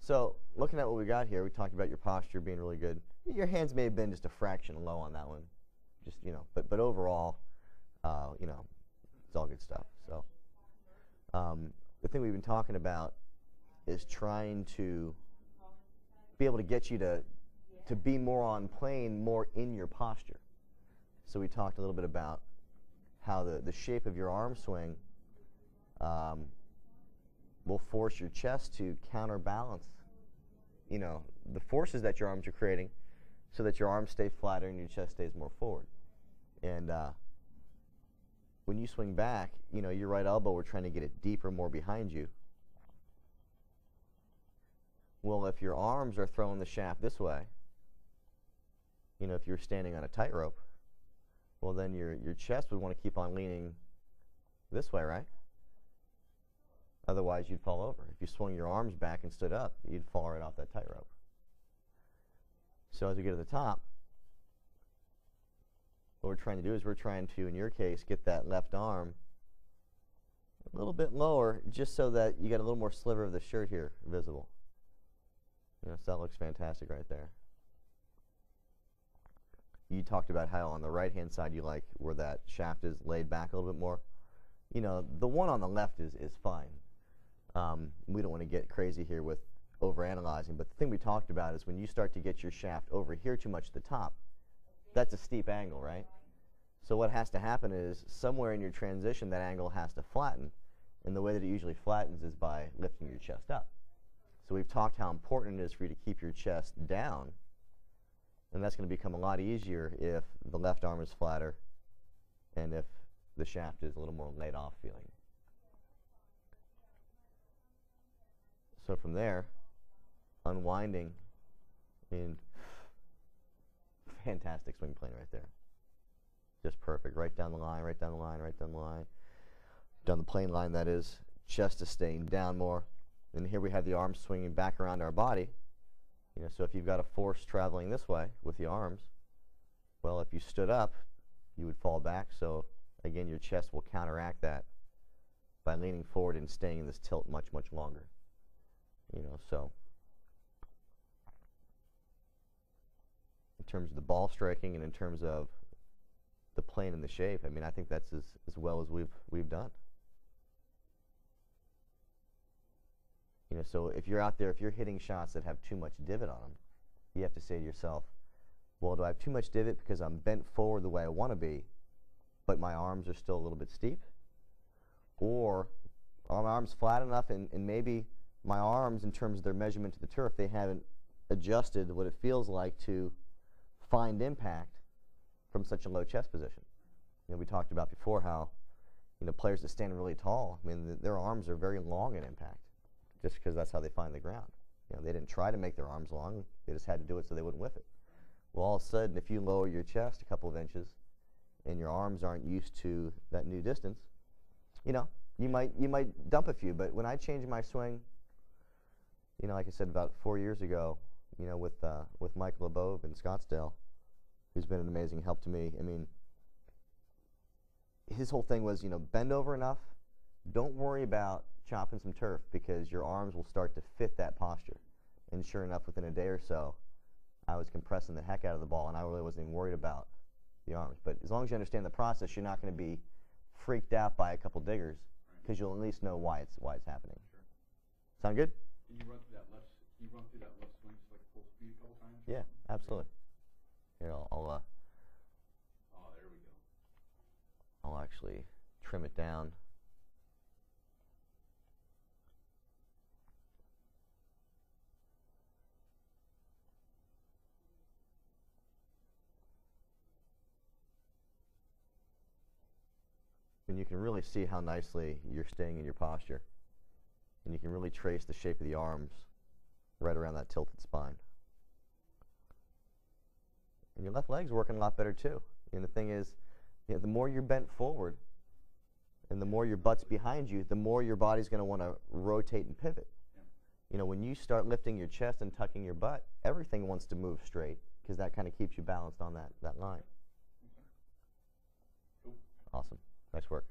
So looking at what we got here, we talked about your posture being really good. Your hands may have been just a fraction low on that one, just but overall, it's all good stuff. So the thing we've been talking about is trying to be able to get you to be more on plane, more in your posture. So we talked a little bit about how the shape of your arm swing will force your chest to counterbalance, the forces that your arms are creating, so that your arms stay flatter and your chest stays more forward. And when you swing back, your right elbow, we're trying to get it deeper, more behind you. Well, if your arms are throwing the shaft this way, if you're standing on a tightrope, well, then your chest would want to keep on leaning this way, right? Otherwise, you'd fall over. If you swung your arms back and stood up, you'd fall right off that tightrope. So as we get to the top, what we're trying to do is we're trying to, in your case, get that left arm a little bit lower, just so that you got a little more sliver of the shirt here visible. So that looks fantastic right there. You talked about how on the right-hand side you like where that shaft is laid back a little bit more. The one on the left is fine. We don't want to get crazy here with overanalyzing, but the thing we talked about is when you start to get your shaft over here too much at the top, that's a steep angle, right? So what has to happen is somewhere in your transition that angle has to flatten, and the way that it usually flattens is by lifting your chest up. So we've talked how important it is for you to keep your chest down, and that's going to become a lot easier if the left arm is flatter and if the shaft is a little more laid off feeling. So from there, unwinding in fantastic swing plane right there. Just perfect. Right down the line, right down the line, right down the line. Down the plane line, that is. Chest is staying down more. And here we have the arms swinging back around our body. So if you've got a force traveling this way with the arms, well, if you stood up, you would fall back. So again, your chest will counteract that by leaning forward and staying in this tilt much, much longer. So in terms of the ball striking and in terms of the plane and the shape, I think that's as well as we've done. So if you're out there, if you're hitting shots that have too much divot on them, you have to say to yourself, well, do I have too much divot because I'm bent forward the way I want to be, but my arms are still a little bit steep? Or are my arms flat enough and maybe my arms, in terms of their measurement to the turf, they haven't adjusted what it feels like to find impact from such a low chest position. We talked about before how players that stand really tall, their arms are very long at impact, just because that's how they find the ground. They didn't try to make their arms long, they just had to do it so they wouldn't whiff it. Well, all of a sudden, if you lower your chest a couple of inches and your arms aren't used to that new distance, you might dump a few. But when I changed my swing, like I said, about 4 years ago, with Mike LeBove in Scottsdale, who's been an amazing help to me. His whole thing was, bend over enough, don't worry about chopping some turf, because your arms will start to fit that posture. And sure enough, within a day or so, I was compressing the heck out of the ball, and I really wasn't even worried about the arms. But as long as you understand the process, you're not going to be freaked out by a couple diggers, because you'll at least know why it's happening. Sure. Sound good? Can you run through that left? Can you run through that left swing just like full speed a couple times? Yeah, absolutely. Here, I'll oh, there we go. I'll actually trim it down. And you can really see how nicely you're staying in your posture. And you can really trace the shape of the arms right around that tilted spine. And your left leg's working a lot better too. And the thing is, the more you're bent forward and the more your butt's behind you, the more your body's going to want to rotate and pivot. Yeah. When you start lifting your chest and tucking your butt, everything wants to move straight, because that kind of keeps you balanced on that line. Okay. Cool. Awesome. Nice work.